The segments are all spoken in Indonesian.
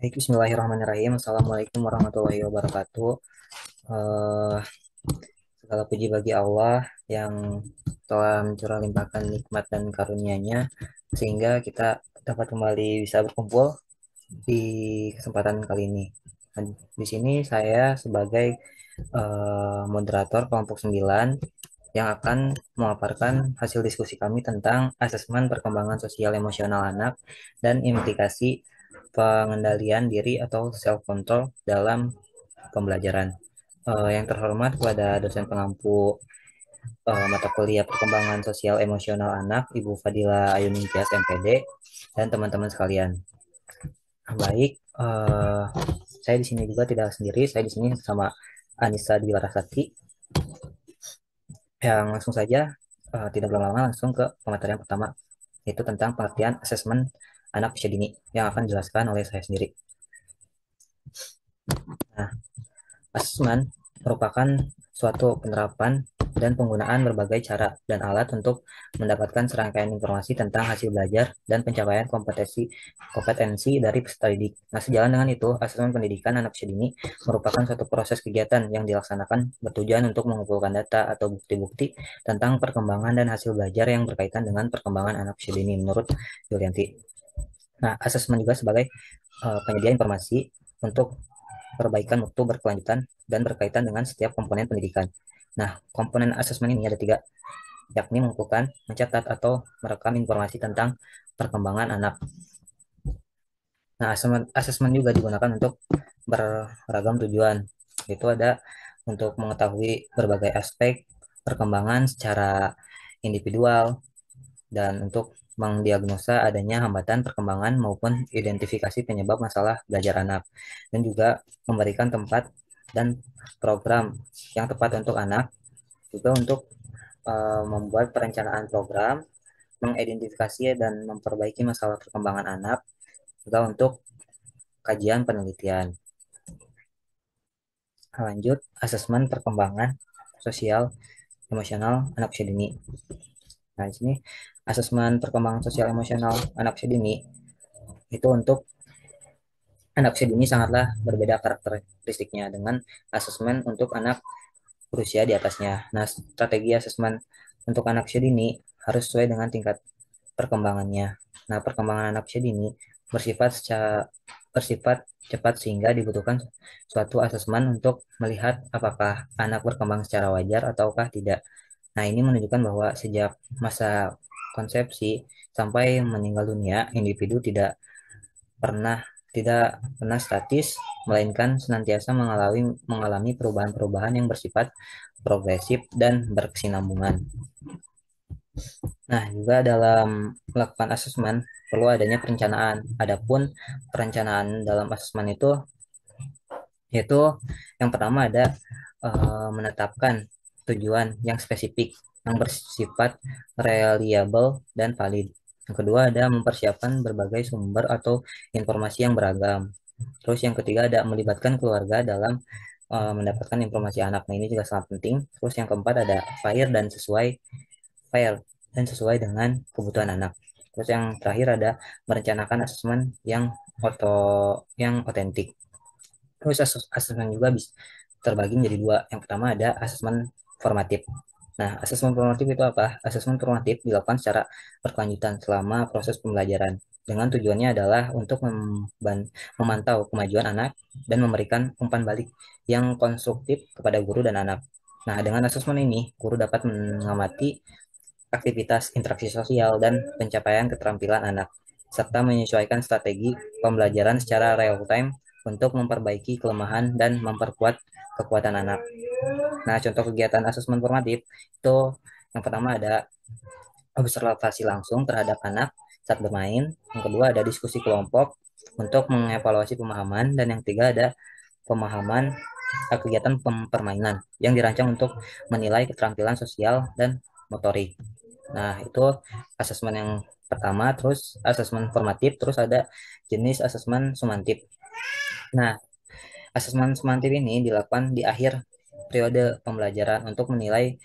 Baik, Bismillahirrahmanirrahim. Assalamualaikum warahmatullahi wabarakatuh. Eh, Segala puji bagi Allah yang telah mencurah limpahkan nikmat dan karunia-Nya sehingga kita dapat kembali bisa berkumpul di kesempatan kali ini. Dan di sini saya sebagai moderator kelompok 9 yang akan memaparkan hasil diskusi kami tentang asesmen perkembangan sosial emosional anak dan implikasi pengendalian diri atau self control dalam pembelajaran. Yang terhormat kepada dosen pengampu mata kuliah perkembangan sosial emosional anak, Ibu Fadila Ayuningsih MPD, dan teman-teman sekalian. Baik, saya di sini juga tidak sendiri. Saya di sini bersama Anissa Dwi Larasati. Yang langsung saja, tidak berlama-lama, langsung ke pematerian pertama, yaitu tentang pengertian asesmen anak usia dini yang akan dijelaskan oleh saya sendiri. Nah, asesmen merupakan suatu penerapan dan penggunaan berbagai cara dan alat untuk mendapatkan serangkaian informasi tentang hasil belajar dan pencapaian kompetensi dari peserta didik. Nah, sejalan dengan itu, asesmen pendidikan anak usia dini merupakan suatu proses kegiatan yang dilaksanakan bertujuan untuk mengumpulkan data atau bukti-bukti tentang perkembangan dan hasil belajar yang berkaitan dengan perkembangan anak usia dini menurut Yulianti. Nah, asesmen juga sebagai penyedia informasi untuk perbaikan mutu berkelanjutan dan berkaitan dengan setiap komponen pendidikan. Nah, komponen asesmen ini ada tiga, yakni mengumpulkan, mencatat, atau merekam informasi tentang perkembangan anak. Nah, asesmen juga digunakan untuk beragam tujuan. Itu ada untuk mengetahui berbagai aspek perkembangan secara individual dan untuk mendiagnosa adanya hambatan perkembangan maupun identifikasi penyebab masalah belajar anak, dan juga memberikan tempat dan program yang tepat untuk anak, juga untuk membuat perencanaan program, mengidentifikasi dan memperbaiki masalah perkembangan anak, juga untuk kajian penelitian. Lanjut, asesmen perkembangan sosial emosional anak usia dini. Nah, di sini asesmen perkembangan sosial emosional anak usia dini itu untuk anak usia dini sangatlah berbeda karakteristiknya dengan asesmen untuk anak berusia di atasnya. Nah, strategi asesmen untuk anak usia dini harus sesuai dengan tingkat perkembangannya. Nah, perkembangan anak usia dini bersifat cepat sehingga dibutuhkan suatu asesmen untuk melihat apakah anak berkembang secara wajar ataukah tidak. Nah, ini menunjukkan bahwa sejak masa konsepsi sampai meninggal dunia, individu pernah tidak pernah statis, melainkan senantiasa mengalami perubahan-perubahan yang bersifat progresif dan berkesinambungan. Nah, juga dalam melakukan asesmen perlu adanya perencanaan. Adapun perencanaan dalam asesmen itu yaitu yang pertama ada menetapkan tujuan yang spesifik yang bersifat reliable dan valid. Yang kedua ada mempersiapkan berbagai sumber atau informasi yang beragam. Terus yang ketiga ada melibatkan keluarga dalam mendapatkan informasi anak. Nah, ini juga sangat penting. Terus yang keempat ada fair dan sesuai dengan kebutuhan anak. Terus yang terakhir ada merencanakan asesmen yang otentik. Terus asesmen juga bisa terbagi menjadi dua. Yang pertama ada asesmen formatif. Nah, asesmen formatif itu apa? Asesmen formatif dilakukan secara berkelanjutan selama proses pembelajaran. Dengan tujuannya adalah untuk memantau kemajuan anak dan memberikan umpan balik yang konstruktif kepada guru dan anak. Nah, dengan asesmen ini, guru dapat mengamati aktivitas interaksi sosial dan pencapaian keterampilan anak, serta menyesuaikan strategi pembelajaran secara real time untuk memperbaiki kelemahan dan memperkuat kekuatan anak. Nah, contoh kegiatan asesmen formatif itu yang pertama ada observasi langsung terhadap anak saat bermain, yang kedua ada diskusi kelompok untuk mengevaluasi pemahaman, dan yang ketiga ada pemahaman kegiatan permainan yang dirancang untuk menilai keterampilan sosial dan motorik. Nah, itu asesmen yang pertama, terus asesmen formatif, terus ada jenis asesmen sumantif. Nah, asesmen sumantif ini dilakukan di akhir periode pembelajaran untuk menilai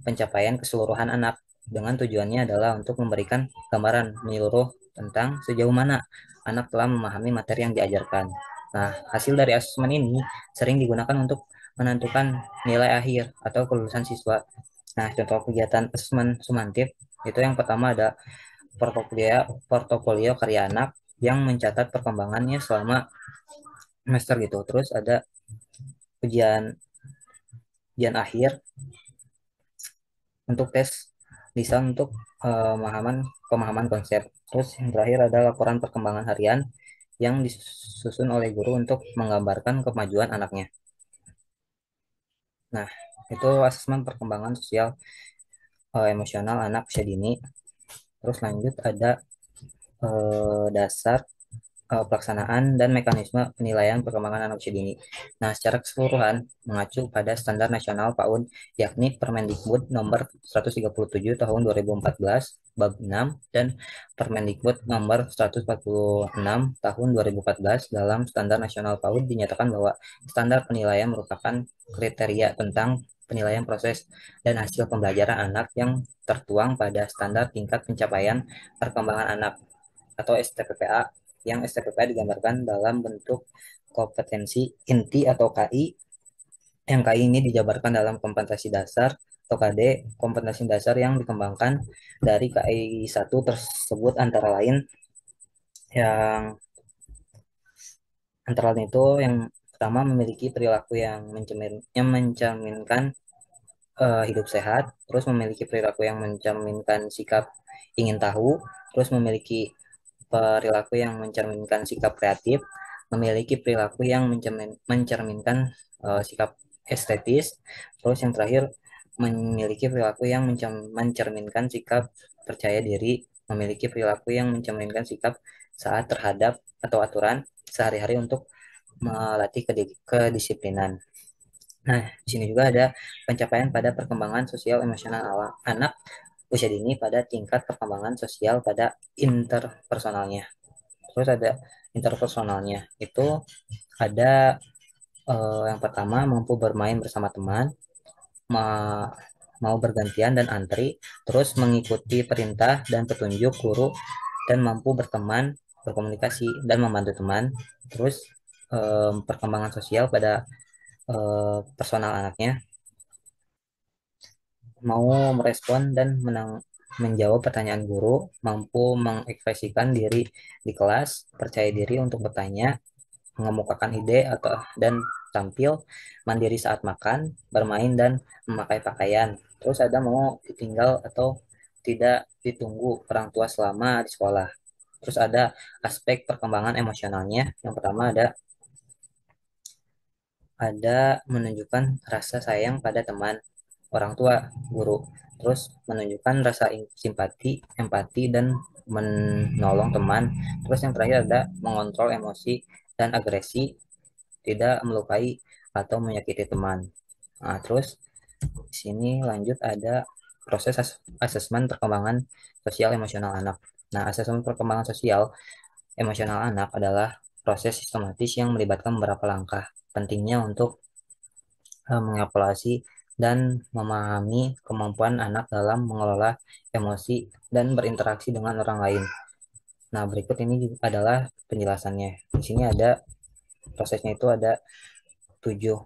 pencapaian keseluruhan anak. dengan tujuannya adalah untuk memberikan gambaran menyeluruh tentang sejauh mana anak telah memahami materi yang diajarkan. Nah, hasil dari asesmen ini sering digunakan untuk menentukan nilai akhir atau kelulusan siswa. Nah, contoh kegiatan asesmen sumantif itu yang pertama ada portofolio karya anak yang mencatat perkembangannya selama semester gitu. Terus ada ujian ujian akhir untuk tes lisan untuk pemahaman pemahaman konsep. Terus yang terakhir ada laporan perkembangan harian yang disusun oleh guru untuk menggambarkan kemajuan anaknya. Nah, itu asesmen perkembangan sosial emosional anak usia dini. Terus lanjut ada dasar pelaksanaan dan mekanisme penilaian perkembangan anak usia dini. Nah, secara keseluruhan mengacu pada standar nasional PAUD, yakni Permendikbud nomor 137 tahun 2014 bab 6 dan Permendikbud nomor 146 tahun 2014. Dalam standar nasional PAUD dinyatakan bahwa standar penilaian merupakan kriteria tentang penilaian proses dan hasil pembelajaran anak yang tertuang pada standar tingkat pencapaian perkembangan anak atau STPPA, yang STPPA digambarkan dalam bentuk kompetensi inti atau KI, yang KI ini dijabarkan dalam kompetensi dasar atau KD. Kompetensi dasar yang dikembangkan dari KI 1 tersebut yang antara lain itu yang pertama memiliki perilaku yang mencerminkan hidup sehat, terus memiliki perilaku yang mencerminkan sikap ingin tahu, terus memiliki perilaku yang mencerminkan sikap kreatif, memiliki perilaku yang mencerminkan sikap estetis, terus yang terakhir memiliki perilaku yang mencerminkan sikap percaya diri, memiliki perilaku yang mencerminkan sikap saat terhadap atau aturan sehari-hari untuk melatih kedisiplinan. Nah, di sini juga ada pencapaian pada perkembangan sosial emosional anak usia dini pada tingkat perkembangan sosial pada interpersonalnya. Terus ada interpersonalnya itu ada yang pertama mampu bermain bersama teman, ma- mau bergantian dan antri, terus mengikuti perintah dan petunjuk guru, dan mampu berteman, berkomunikasi dan membantu teman. Terus perkembangan sosial pada personal anaknya mau merespon dan menjawab pertanyaan guru, mampu mengekspresikan diri di kelas, percaya diri untuk bertanya, mengemukakan ide dan tampil mandiri saat makan, bermain dan memakai pakaian. Terus ada mau ditinggal atau tidak ditunggu orang tua selama di sekolah. Terus ada aspek perkembangan emosionalnya. Yang pertama ada menunjukkan rasa sayang pada teman, orang tua, guru. Terus menunjukkan rasa simpati, empati, dan menolong teman. Terus yang terakhir ada mengontrol emosi dan agresi, tidak melukai atau menyakiti teman. Nah, terus di sini lanjut ada proses asesmen perkembangan sosial emosional anak. Nah, asesmen perkembangan sosial emosional anak adalah proses sistematis yang melibatkan beberapa langkah. Pentingnya untuk mengevaluasi dan memahami kemampuan anak dalam mengelola emosi dan berinteraksi dengan orang lain. Nah, berikut ini juga adalah penjelasannya. Di sini ada prosesnya itu ada 7.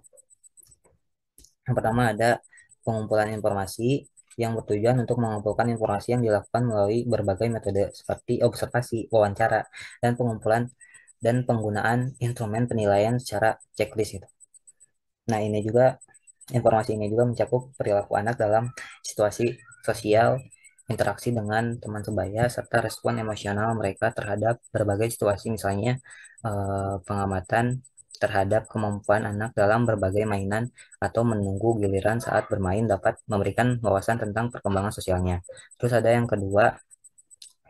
Yang pertama ada pengumpulan informasi yang bertujuan untuk mengumpulkan informasi yang dilakukan melalui berbagai metode seperti observasi, wawancara, dan pengumpulan dan penggunaan instrumen penilaian secara checklist itu. Nah, informasi ini juga mencakup perilaku anak dalam situasi sosial, interaksi dengan teman sebaya, serta respon emosional mereka terhadap berbagai situasi, misalnya pengamatan terhadap kemampuan anak dalam berbagai mainan atau menunggu giliran saat bermain dapat memberikan wawasan tentang perkembangan sosialnya. Terus ada yang kedua,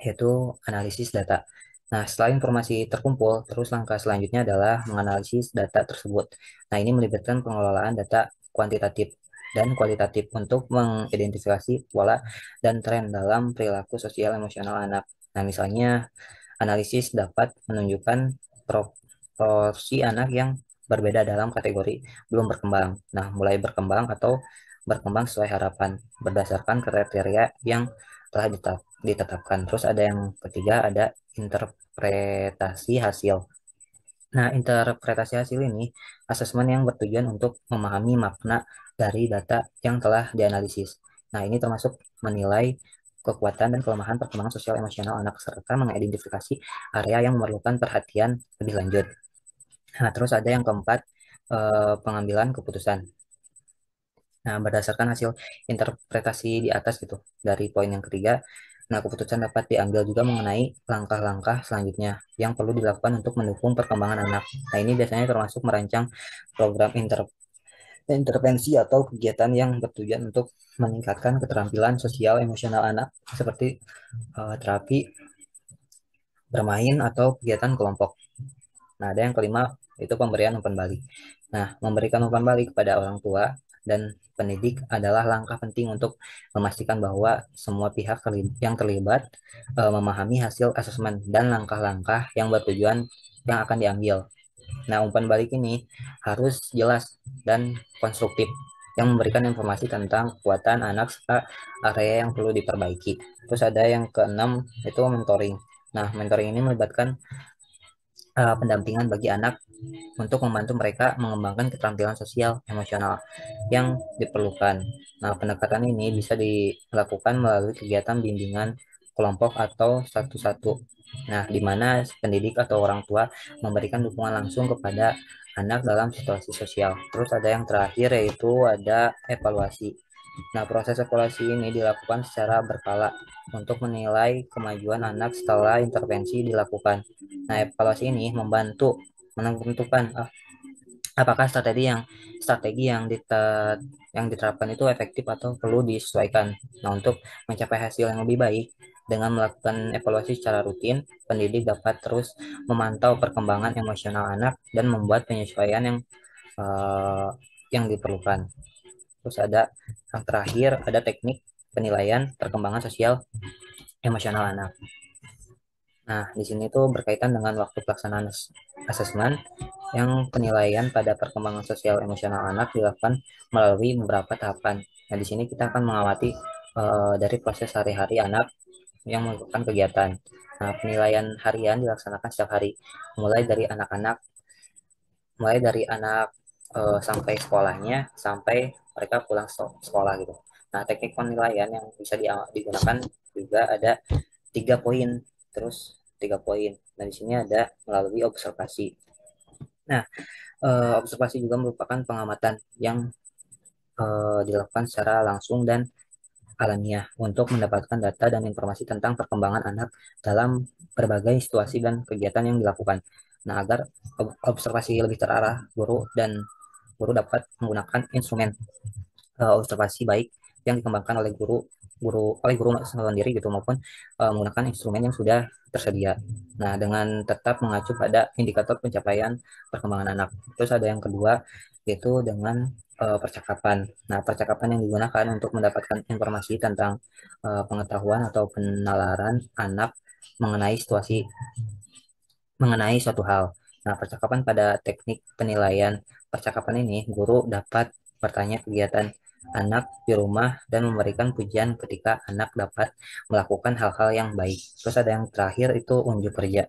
yaitu analisis data. Nah, setelah informasi terkumpul, terus langkah selanjutnya adalah menganalisis data tersebut. Nah, ini melibatkan pengelolaan data kuantitatif dan kualitatif untuk mengidentifikasi pola dan tren dalam perilaku sosial emosional anak. Nah, misalnya analisis dapat menunjukkan proporsi anak yang berbeda dalam kategori belum berkembang. Nah, mulai berkembang atau berkembang sesuai harapan berdasarkan kriteria yang telah ditetapkan. Terus ada yang ketiga, ada interpretasi hasil. Nah, interpretasi hasil ini asesmen yang bertujuan untuk memahami makna dari data yang telah dianalisis. Nah, ini termasuk menilai kekuatan dan kelemahan perkembangan sosial emosional anak serta mengidentifikasi area yang memerlukan perhatian lebih lanjut. Nah, terus ada yang keempat, pengambilan keputusan. Nah, berdasarkan hasil interpretasi di atas gitu, dari poin yang ketiga, nah keputusan dapat diambil juga mengenai langkah-langkah selanjutnya yang perlu dilakukan untuk mendukung perkembangan anak. Nah, ini biasanya termasuk merancang program intervensi atau kegiatan yang bertujuan untuk meningkatkan keterampilan sosial emosional anak seperti terapi, bermain, atau kegiatan kelompok. Nah, ada yang kelima, itu pemberian umpan balik. Nah, memberikan umpan balik kepada orang tua dan pendidik adalah langkah penting untuk memastikan bahwa semua pihak yang terlibat memahami hasil asesmen dan langkah-langkah yang bertujuan yang akan diambil. Nah, umpan balik ini harus jelas dan konstruktif yang memberikan informasi tentang kekuatan anak serta area yang perlu diperbaiki. Terus ada yang keenam, itu mentoring. Nah, mentoring ini melibatkan pendampingan bagi anak untuk membantu mereka mengembangkan keterampilan sosial emosional yang diperlukan. Nah, pendekatan ini bisa dilakukan melalui kegiatan bimbingan kelompok atau satu-satu. Nah, di mana pendidik atau orang tua memberikan dukungan langsung kepada anak dalam situasi sosial. Terus ada yang terakhir, yaitu ada evaluasi. Nah, proses evaluasi ini dilakukan secara berkala untuk menilai kemajuan anak setelah intervensi dilakukan. Nah, evaluasi ini membantu menentukan apakah strategi yang diterapkan itu efektif atau perlu disesuaikan. Nah, untuk mencapai hasil yang lebih baik dengan melakukan evaluasi secara rutin, pendidik dapat terus memantau perkembangan emosional anak dan membuat penyesuaian eh, yang diperlukan. Terus ada yang terakhir, ada teknik penilaian perkembangan sosial emosional anak. Nah, di sini tuh berkaitan dengan waktu pelaksanaan asesmen yang penilaian pada perkembangan sosial emosional anak dilakukan melalui beberapa tahapan. Nah, di sini kita akan mengamati dari proses hari-hari anak yang melakukan kegiatan. Nah, penilaian harian dilaksanakan setiap hari, mulai dari anak-anak, mulai dari anak sampai sekolahnya, sampai mereka pulang sekolah gitu. Nah, teknik penilaian yang bisa digunakan juga ada 3 poin, terus 3 poin. Nah, di sini ada melalui observasi. Nah, observasi juga merupakan pengamatan yang dilakukan secara langsung dan alamiah untuk mendapatkan data dan informasi tentang perkembangan anak dalam berbagai situasi dan kegiatan yang dilakukan. Nah, agar observasi lebih terarah, guru dapat menggunakan instrumen observasi baik yang dikembangkan oleh guru sendiri gitu, maupun menggunakan instrumen yang sudah tersedia. Nah, dengan tetap mengacu pada indikator pencapaian perkembangan anak. Terus ada yang kedua, yaitu dengan percakapan. Nah, percakapan yang digunakan untuk mendapatkan informasi tentang pengetahuan atau penalaran anak mengenai mengenai suatu hal. Nah, percakapan pada teknik penilaian percakapan ini, guru dapat bertanya kegiatan anak di rumah dan memberikan pujian ketika anak dapat melakukan hal-hal yang baik. Terus ada yang terakhir, itu unjuk kerja.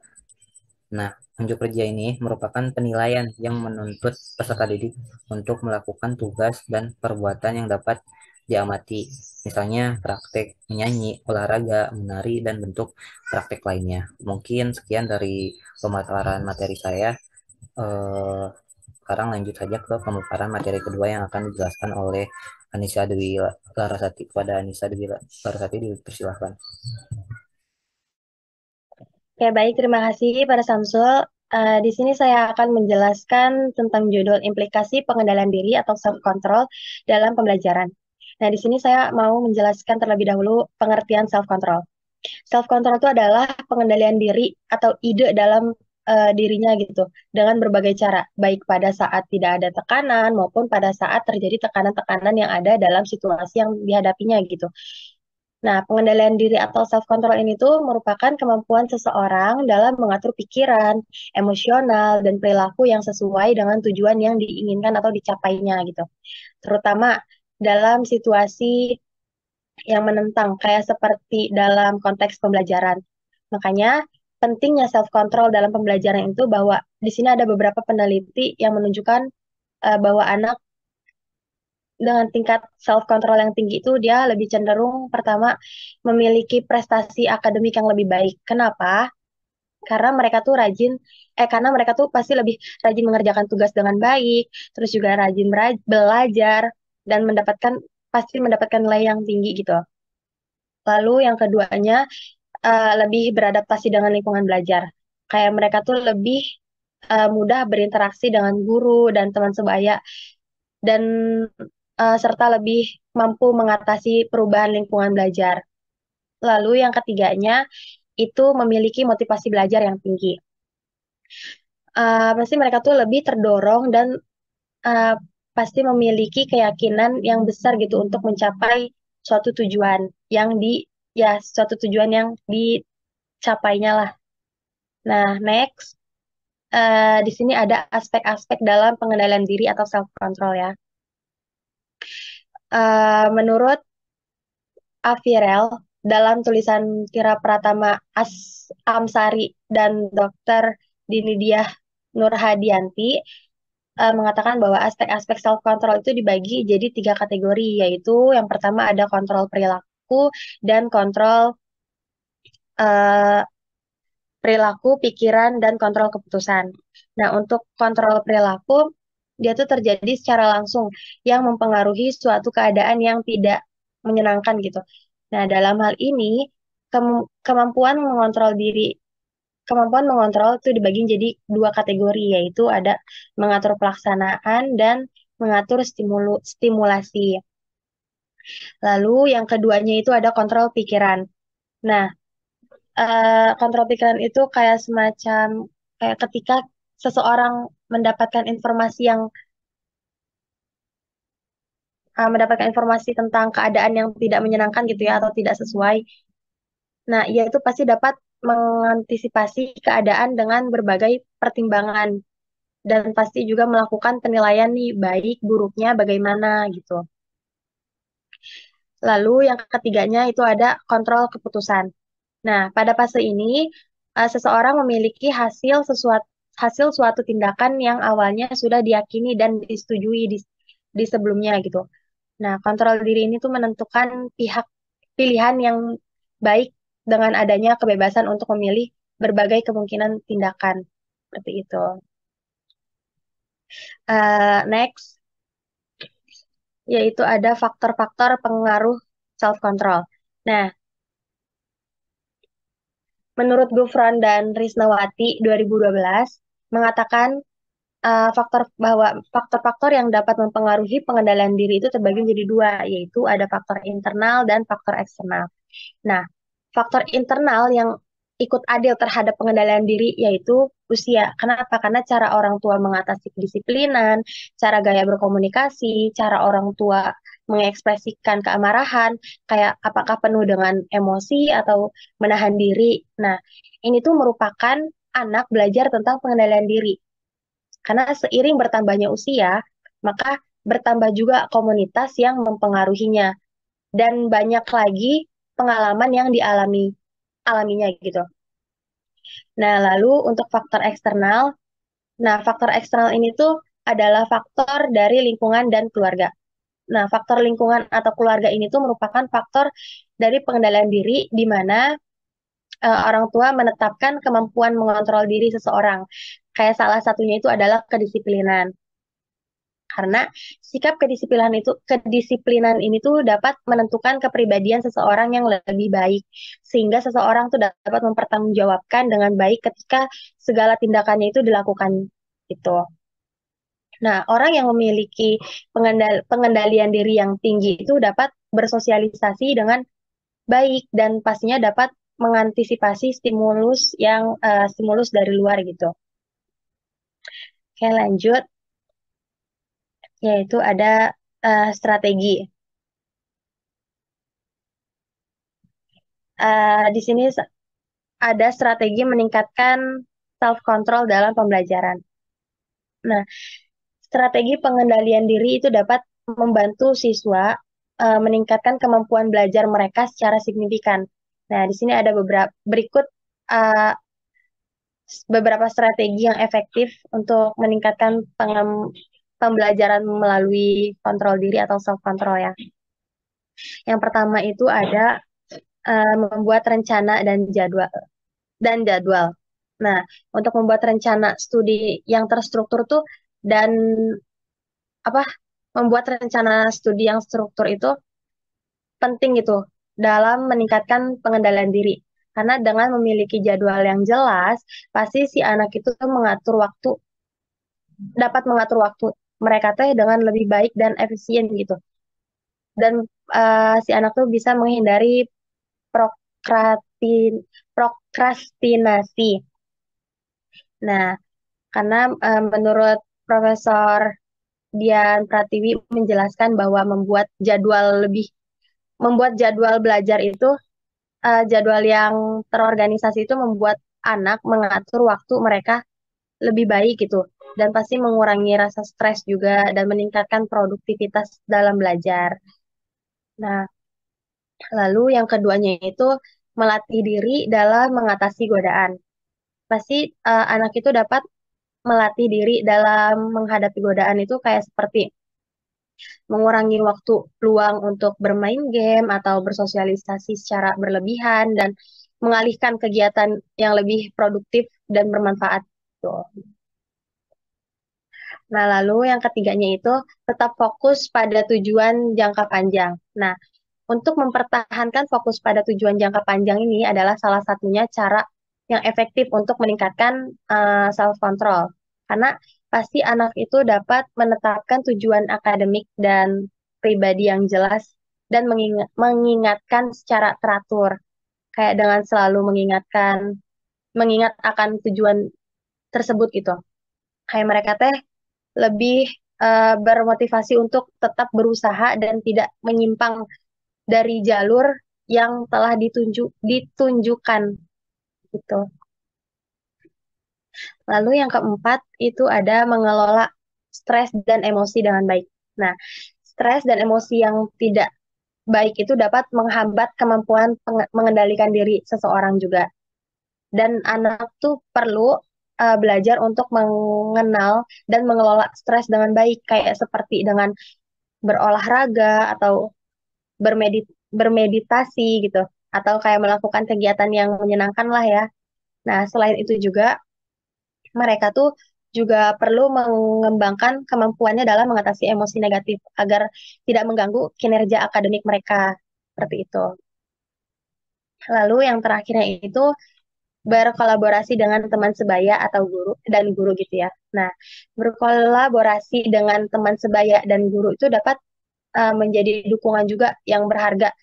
Nah, unjuk kerja ini merupakan penilaian yang menuntut peserta didik untuk melakukan tugas dan perbuatan yang dapat diamati, misalnya praktek menyanyi, olahraga, menari, dan bentuk praktek lainnya. Mungkin sekian dari pemaparan materi saya. Eh, Sekarang lanjut saja ke pemaparan materi kedua yang akan dijelaskan oleh Anissa Dewi Larasati. Kepada Anissa Dewi Larasati dipersilahkan. Oke, baik. Terima kasih pada Samsul. Di sini saya akan menjelaskan tentang judul implikasi pengendalian diri atau self-control dalam pembelajaran. Nah, di sini saya mau menjelaskan terlebih dahulu pengertian self-control. Self-control itu adalah pengendalian diri atau ide dalam dirinya gitu, dengan berbagai cara, baik pada saat tidak ada tekanan maupun pada saat terjadi tekanan-tekanan yang ada dalam situasi yang dihadapinya gitu. Nah, pengendalian diri atau self-control ini tuh merupakan kemampuan seseorang dalam mengatur pikiran, emosional, dan perilaku yang sesuai dengan tujuan yang diinginkan atau dicapainya gitu. Terutama dalam situasi yang menentang, kayak seperti dalam konteks pembelajaran. Makanya pentingnya self control dalam pembelajaran itu bahwa di sini ada beberapa peneliti yang menunjukkan bahwa anak dengan tingkat self control yang tinggi itu dia lebih cenderung pertama memiliki prestasi akademik yang lebih baik. Kenapa? Karena mereka tuh rajin, karena mereka tuh pasti lebih rajin mengerjakan tugas dengan baik, terus juga rajin belajar dan pasti mendapatkan nilai yang tinggi gitu. Lalu yang keduanya lebih beradaptasi dengan lingkungan belajar. Kayak mereka tuh lebih mudah berinteraksi dengan guru dan teman sebaya dan serta lebih mampu mengatasi perubahan lingkungan belajar. Lalu yang ketiganya itu memiliki motivasi belajar yang tinggi. Pasti mereka tuh lebih terdorong dan uh, pasti memiliki keyakinan yang besar gitu untuk mencapai suatu tujuan yang suatu tujuan yang dicapainya lah. Nah, next, di sini ada aspek-aspek dalam pengendalian diri atau self control ya. Menurut Avirel dalam tulisan Kira Pratama Amsari dan Dr. Dinidiah Nurhadianti mengatakan bahwa aspek-aspek self control itu dibagi jadi tiga kategori, yaitu yang pertama ada kontrol perilaku dan kontrol eh, perilaku, pikiran, dan kontrol keputusan. Nah, untuk kontrol perilaku, dia tuh terjadi secara langsung yang mempengaruhi suatu keadaan yang tidak menyenangkan gitu. Nah, dalam hal ini, kemampuan mengontrol diri, kemampuan mengontrol itu dibagi jadi dua kategori, yaitu ada mengatur pelaksanaan dan mengatur stimulasi. Lalu yang keduanya itu ada kontrol pikiran. Nah, kontrol pikiran itu kayak semacam kayak ketika seseorang mendapatkan mendapatkan informasi tentang keadaan yang tidak menyenangkan gitu ya atau tidak sesuai. Nah, ia itu pasti dapat mengantisipasi keadaan dengan berbagai pertimbangan dan pasti juga melakukan penilaian nih baik buruknya bagaimana gitu. Lalu yang ketiganya itu ada kontrol keputusan. Nah, pada fase ini seseorang memiliki hasil suatu tindakan yang awalnya sudah diyakini dan disetujui di sebelumnya gitu. Nah, kontrol diri ini tuh menentukan pilihan yang baik dengan adanya kebebasan untuk memilih berbagai kemungkinan tindakan seperti itu. Next, yaitu ada faktor-faktor pengaruh self control. Nah, menurut Gufron dan Risnawati 2012 mengatakan faktor-faktor yang dapat mempengaruhi pengendalian diri itu terbagi menjadi dua, yaitu ada faktor internal dan faktor eksternal. Nah, faktor internal yang ikut adil terhadap pengendalian diri yaitu usia. Kenapa? Karena cara orang tua mengatasi kedisiplinan, cara gaya berkomunikasi, cara orang tua mengekspresikan keamarahan, kayak apakah penuh dengan emosi atau menahan diri. Nah, ini tuh merupakan anak belajar tentang pengendalian diri. Karena seiring bertambahnya usia, maka bertambah juga komunitas yang mempengaruhinya dan banyak lagi pengalaman yang alaminya gitu. Nah, lalu untuk faktor eksternal ini tuh adalah faktor dari lingkungan dan keluarga. Nah, faktor lingkungan atau keluarga ini tuh merupakan faktor dari pengendalian diri di mana orang tua menetapkan kemampuan mengontrol diri seseorang. Kayak salah satunya itu adalah kedisiplinan. Karena sikap kedisiplinan ini tuh dapat menentukan kepribadian seseorang yang lebih baik, sehingga seseorang tuh dapat mempertanggungjawabkan dengan baik ketika segala tindakannya itu dilakukan itu. Nah, orang yang memiliki pengendalian diri yang tinggi itu dapat bersosialisasi dengan baik dan pastinya dapat mengantisipasi stimulus dari luar gitu. Oke, lanjut, yaitu ada strategi. Di sini ada strategi meningkatkan self control dalam pembelajaran. Nah, strategi pengendalian diri itu dapat membantu siswa meningkatkan kemampuan belajar mereka secara signifikan. Nah, di sini ada uh, beberapa strategi yang efektif untuk meningkatkan pembelajaran melalui kontrol diri atau self control ya. Yang pertama itu ada membuat rencana dan jadwal. Nah, untuk membuat rencana studi yang terstruktur tuh dan apa membuat rencana studi yang struktur itu penting gitu dalam meningkatkan pengendalian diri. Karena dengan memiliki jadwal yang jelas, pasti si anak itu dapat mengatur waktu mereka teh dengan lebih baik dan efisien gitu. Dan si anak tuh bisa menghindari prokratin, prokrastinasi. Nah, karena menurut Profesor Dian Pratiwi menjelaskan bahwa membuat jadwal belajar itu jadwal yang terorganisasi itu membuat anak mengatur waktu mereka lebih baik gitu dan pasti mengurangi rasa stres juga dan meningkatkan produktivitas dalam belajar. Nah, lalu yang keduanya itu melatih diri dalam mengatasi godaan. Pasti anak itu dapat melatih diri dalam menghadapi godaan itu kayak seperti mengurangi waktu luang untuk bermain game atau bersosialisasi secara berlebihan dan mengalihkan kegiatan yang lebih produktif dan bermanfaat. Tuh. Nah, lalu yang ketiganya itu tetap fokus pada tujuan jangka panjang. Nah, untuk mempertahankan fokus pada tujuan jangka panjang ini adalah salah satunya cara yang efektif untuk meningkatkan self control. Karena pasti anak itu dapat menetapkan tujuan akademik dan pribadi yang jelas dan mengingatkan secara teratur. Kayak dengan selalu mengingat akan tujuan tersebut gitu. Kayak mereka teh lebih bermotivasi untuk tetap berusaha dan tidak menyimpang dari jalur yang telah ditunjukkan gitu. Lalu yang keempat itu ada mengelola stres dan emosi dengan baik. Nah, stres dan emosi yang tidak baik itu dapat menghambat kemampuan mengendalikan diri seseorang juga. Dan anak tuh perlu belajar untuk mengenal dan mengelola stres dengan baik, kayak seperti dengan berolahraga atau bermeditasi gitu, atau kayak melakukan kegiatan yang menyenangkan lah ya. Nah, selain itu juga mereka tuh juga perlu mengembangkan kemampuannya dalam mengatasi emosi negatif agar tidak mengganggu kinerja akademik mereka seperti itu. Lalu yang terakhirnya itu berkolaborasi dengan teman sebaya atau guru dan guru gitu ya. Nah, berkolaborasi dengan teman sebaya dan guru itu dapat menjadi dukungan juga yang berharga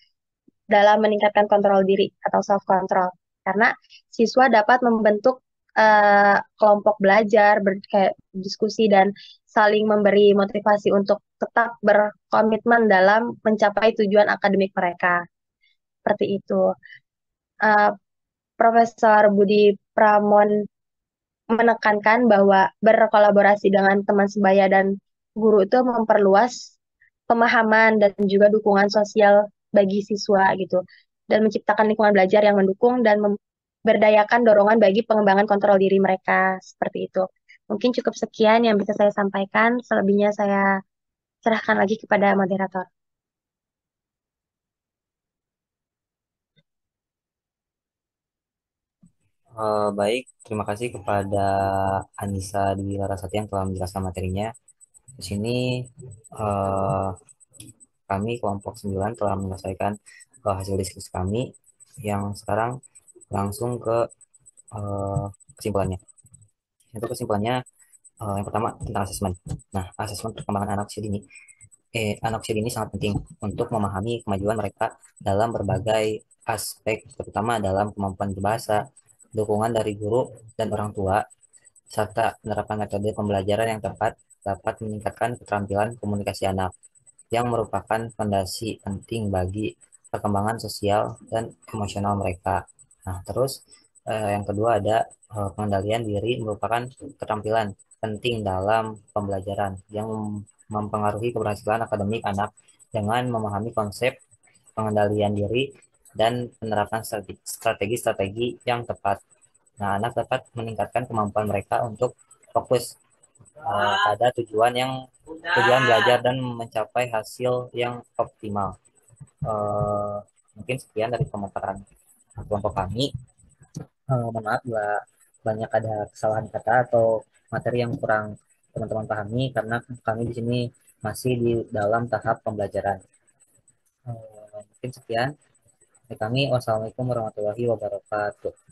dalam meningkatkan kontrol diri atau self control. Karena siswa dapat membentuk kelompok belajar, kayak diskusi dan saling memberi motivasi untuk tetap berkomitmen dalam mencapai tujuan akademik mereka. Seperti itu. Uh, Profesor Budi Pramon menekankan bahwa berkolaborasi dengan teman sebaya dan guru itu memperluas pemahaman dan juga dukungan sosial bagi siswa gitu dan menciptakan lingkungan belajar yang mendukung dan memberdayakan dorongan bagi pengembangan kontrol diri mereka seperti itu. Mungkin cukup sekian yang bisa saya sampaikan, selebihnya saya serahkan lagi kepada moderator. Baik, terima kasih kepada Anissa Dwi Larasati yang telah menjelaskan materinya. Di sini eh, kami kelompok 9 telah menyelesaikan hasil diskusi kami yang sekarang langsung ke eh, kesimpulannya. Untuk kesimpulannya, yang pertama tentang asesmen. Nah, asesmen perkembangan anak usia dini sangat penting untuk memahami kemajuan mereka dalam berbagai aspek, terutama dalam kemampuan berbahasa, dukungan dari guru dan orang tua, serta penerapan metode pembelajaran yang tepat dapat meningkatkan keterampilan komunikasi anak yang merupakan fondasi penting bagi perkembangan sosial dan emosional mereka. Nah, terus yang kedua ada pengendalian diri merupakan keterampilan penting dalam pembelajaran yang mempengaruhi keberhasilan akademik anak dengan memahami konsep pengendalian diri dan penerapan strategi-strategi yang tepat. Nah, anak dapat meningkatkan kemampuan mereka untuk fokus pada tujuan belajar dan mencapai hasil yang optimal. Eh, Mungkin sekian dari pemaparan kelompok kami. Mohon maaf bila banyak ada kesalahan kata atau materi yang kurang teman-teman pahami karena kami di sini masih di dalam tahap pembelajaran. Mungkin sekian dari kami. Wassalamualaikum warahmatullahi wabarakatuh.